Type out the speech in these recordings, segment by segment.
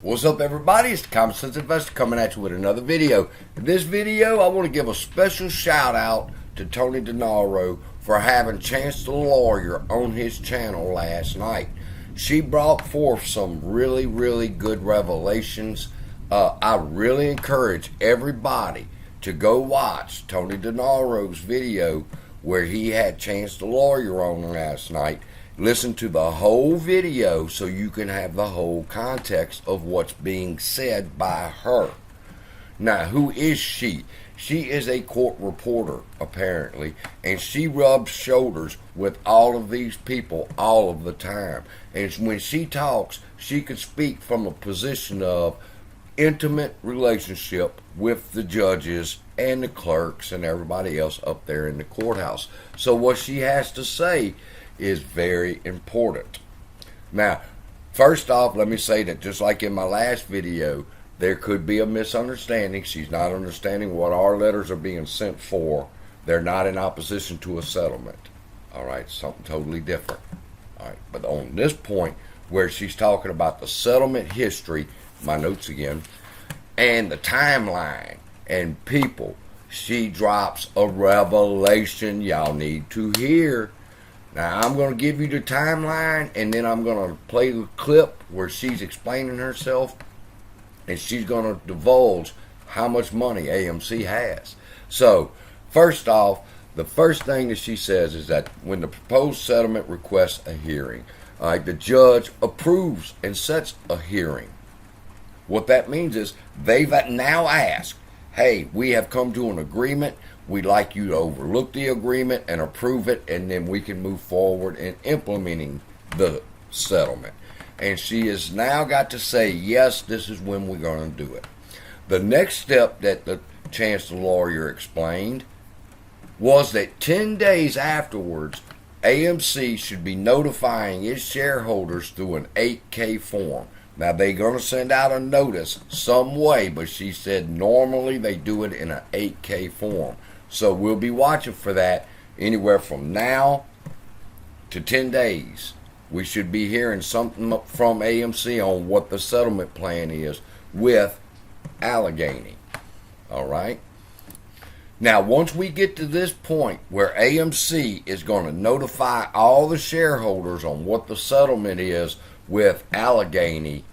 What's up, everybody? It's the Common Sense Investor coming at you with another video. In this video, I want to give a special shout out to Tony DeNaro for having Chance the Lawyer on his channel last night. She brought forth some really good revelations. I really encourage everybody to go watch Tony DeNaro's video where he had Chance the Lawyer on last night. Listen to the whole video so you can have the whole context of what's being said by her. Now, who is she? She is a court reporter, apparently, and she rubs shoulders with all of these people all of the time. And when she talks, she could speak from a position of intimate relationship with the judges and the clerks and everybody else up there in the courthouse. So what she has to say is very important. Now, first off, let me say that just like in my last video, there could be a misunderstanding. She's not understanding what our letters are being sent for. They're not in opposition to a settlement. All right, something totally different. All right, but on this point where she's talking about the settlement history, my notes again, and the timeline and people, she drops a revelation y'all need to hear. Now, I'm going to give you the timeline, and then I'm going to play the clip where she's explaining herself, and she's going to divulge how much money AMC has. So, first off, the first thing that she says is that when the proposed settlement requests a hearing, the judge approves and sets a hearing. What that means is they've now asked, hey, we have come to an agreement. We'd like you to overlook the agreement and approve it, and then we can move forward in implementing the settlement. And she has now got to say, yes, this is when we're going to do it. The next step that the Chance the Lawyer explained was that 10 days afterwards, AMC should be notifying its shareholders through an 8K form. Now, they're going to send out a notice some way, but she said normally they do it in an 8K form. So we'll be watching for that anywhere from now to 10 days. We should be hearing something from AMC on what the settlement plan is with Allegheny. All right? Now, once we get to this point where AMC is going to notify all the shareholders on what the settlement is with Allegheny,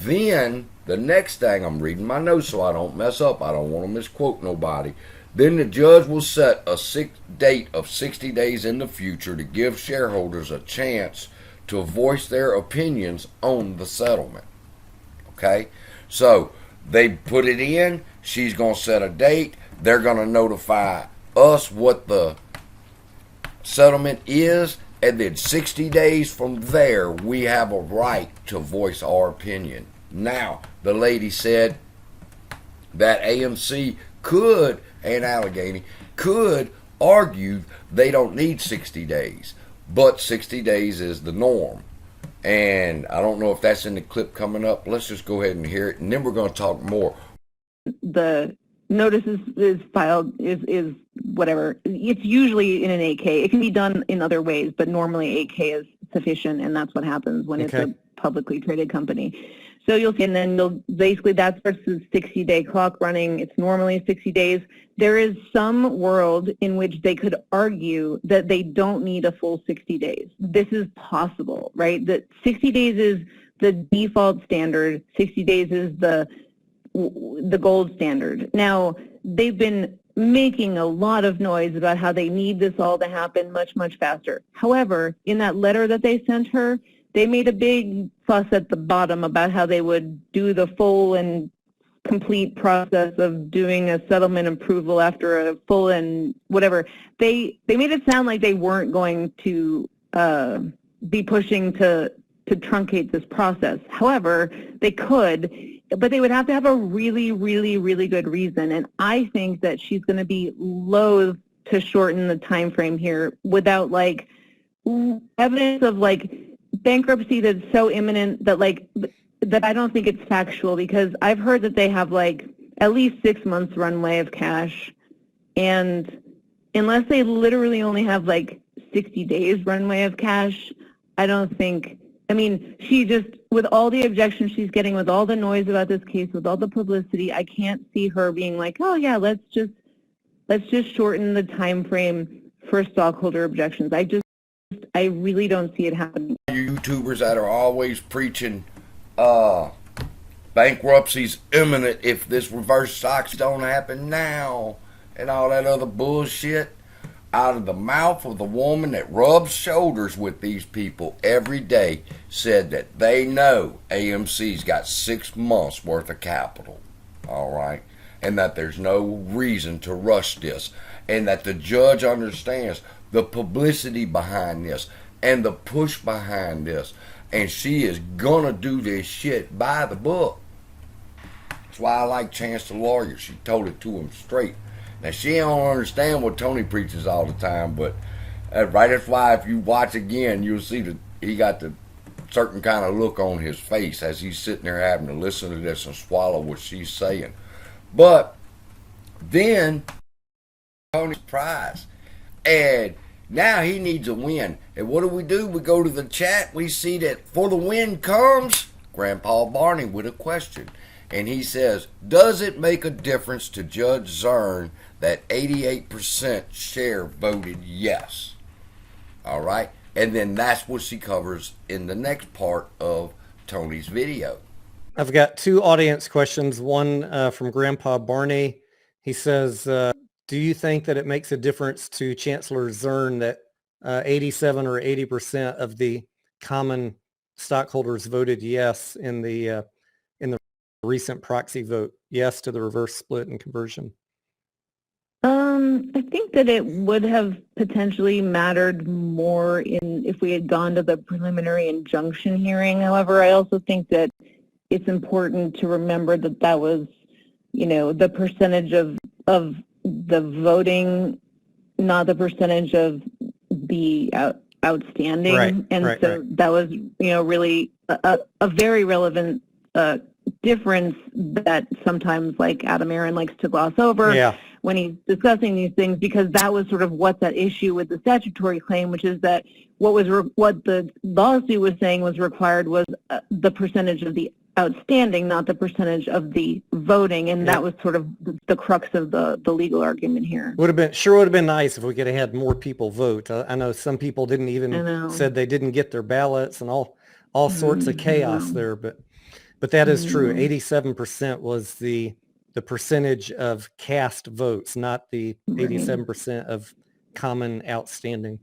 then the next thing, I'm reading my notes so I don't mess up. I don't want to misquote nobody. Then the judge will set a date of 60 days in the future to give shareholders a chance to voice their opinions on the settlement. Okay? So they put it in. She's going to set a date. They're going to notify us what the settlement is. And then 60 days from there, we have a right to voice our opinion. Now, the lady said that AMC could, and Allegheny, could argue they don't need 60 days. But 60 days is the norm. And I don't know if that's in the clip coming up. Let's just go ahead and hear it, and then we're going to talk more. The notice is filed, is whatever. It's usually in an 8K. It can be done in other ways, but normally 8K is sufficient, and that's what happens when it's a publicly traded company. So you'll see, and then basically that starts the 60-day clock running. It's normally 60 days. There is some world in which they could argue that they don't need a full 60 days. This is possible, right? That 60 days is the default standard. 60 days is the gold standard. Now, they've been making a lot of noise about how they need this all to happen much faster. However, in that letter that they sent her, they made a big fuss at the bottom about how they would do the full and complete process of doing a settlement approval after a full and whatever. They made it sound like they weren't going to be pushing to truncate this process. However, they could, but they would have to have a really good reason. And I think that she's going to be loath to shorten the time frame here without like evidence of like bankruptcy that's so imminent that that I don't think it's factual, because I've heard that they have like at least 6 months runway of cash, and unless they literally only have like 60 days runway of cash, I don't think, I mean, she just with all the objections she's getting, with all the noise about this case, with all the publicity, I can't see her being like, oh yeah, let's just shorten the time frame for stockholder objections. I really don't see it happening. YouTubers that are always preaching bankruptcy's imminent if this reverse stocks don't happen now and all that other bullshit, out of the mouth of the woman that rubs shoulders with these people every day, said that they know AMC's got 6 months worth of capital, all right, and that there's no reason to rush this, and that the judge understands the publicity behind this and the push behind this, and she is gonna do this shit by the book. That's why I like Chance the Lawyer. She told it to him straight. Now, she don't understand what Tony preaches all the time, but that's why if you watch again, you'll see that he got the certain kind of look on his face as he's sitting there having to listen to this and swallow what she's saying. But then Tony's prize, and now he needs a win. And what do? We go to the chat. We see that for the win comes Grandpa Barney with a question. And he says, does it make a difference to Judge Zern that 88% share voted yes? All right. And then that's what she covers in the next part of Tony's video. I've got 2 audience questions. One from Grandpa Barney. He says, do you think that it makes a difference to Chancellor Zern that 87 or 80% of the common stockholders voted yes in the recent proxy vote, yes to the reverse split and conversion? I think that it would have potentially mattered more if we had gone to the preliminary injunction hearing. However, I also think that it's important to remember that was, the percentage of the voting, not the percentage of the outstanding. That was, really a very relevant difference that sometimes Adam Aaron likes to gloss over when he's discussing these things, because that was sort of what's at issue with the statutory claim, which is that what the lawsuit was saying was required was the percentage of the outstanding, not the percentage of the voting, and that was sort of the crux of the legal argument here. Would have been nice if we could have had more people vote. I know some people didn't even said they didn't get their ballots and all sorts of chaos there, but that is true. 87% was the percentage of cast votes, not the 87% of common outstanding.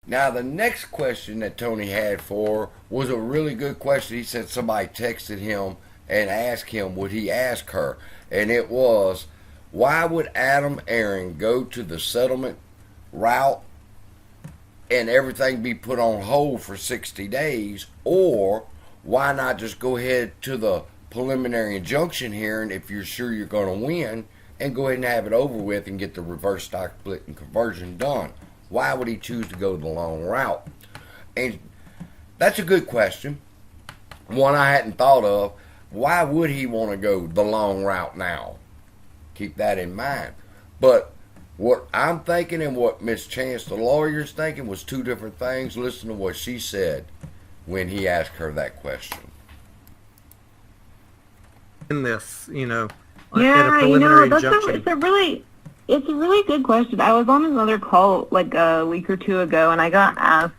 Now, the next question that Tony had for her was a really good question. He said somebody texted him and asked him, would he ask her? And it was, why would Adam Aaron go to the settlement route and everything be put on hold for 60 days? Or why not just go ahead to the preliminary injunction hearing if you're sure you're going to win, and go ahead and have it over with and get the reverse stock split and conversion done? Why would he choose to go the long route? And that's a good question. One I hadn't thought of. Why would he want to go the long route now? Keep that in mind. But what I'm thinking and what Miss Chance the lawyer's thinking was 2 different things. Listen to what she said when he asked her that question. In this, at a Yeah, preliminary that's injunction. it's a really good question. I was on another call a week or 2 ago, and I got asked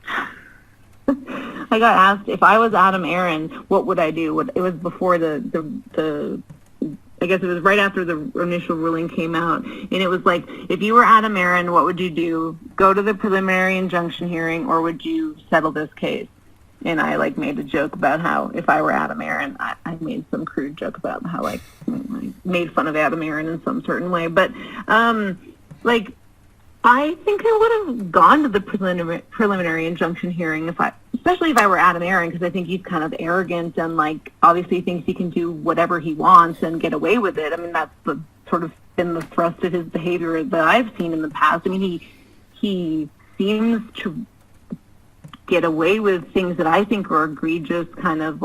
if I was Adam Aaron, what would I do? It was before the I guess it was right after the initial ruling came out, and it was like, if you were Adam Aaron, what would you do? Go to the preliminary injunction hearing, or would you settle this case? And I made a joke about how if I were Adam Aaron, I made some crude joke about how I made fun of Adam Aaron in some certain way. But I think I would have gone to the preliminary injunction hearing especially if I were Adam Aaron, because I think he's kind of arrogant and obviously thinks he can do whatever he wants and get away with it. I mean, that's sort of been the thrust of his behavior that I've seen in the past. I mean, he seems to get away with things that I think are egregious, kind of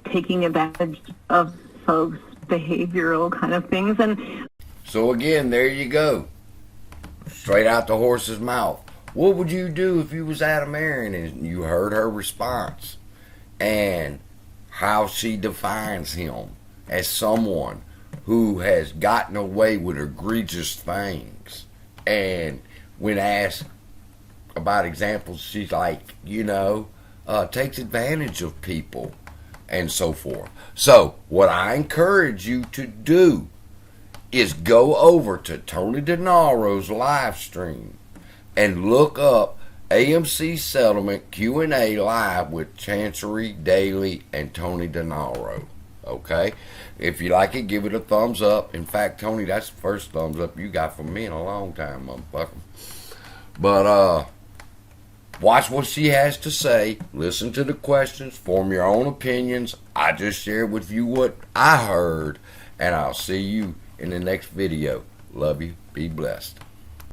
taking advantage of folks' behavioral kind of things. And so again, there you go. Straight out the horse's mouth. What would you do if you was Adam Aaron and you heard her response and how she defines him as someone who has gotten away with egregious things? And when asked about examples, she's like, takes advantage of people and so forth. So what I encourage you to do is go over to Tony DeNaro's live stream and look up AMC Settlement Q&A Live with Chancery Daily and Tony DeNaro. Okay? If you like it, give it a thumbs up. In fact, Tony, that's the first thumbs up you got from me in a long time, motherfucker. But, watch what she has to say. Listen to the questions. Form your own opinions. I just shared with you what I heard. And I'll see you in the next video. Love you. Be blessed.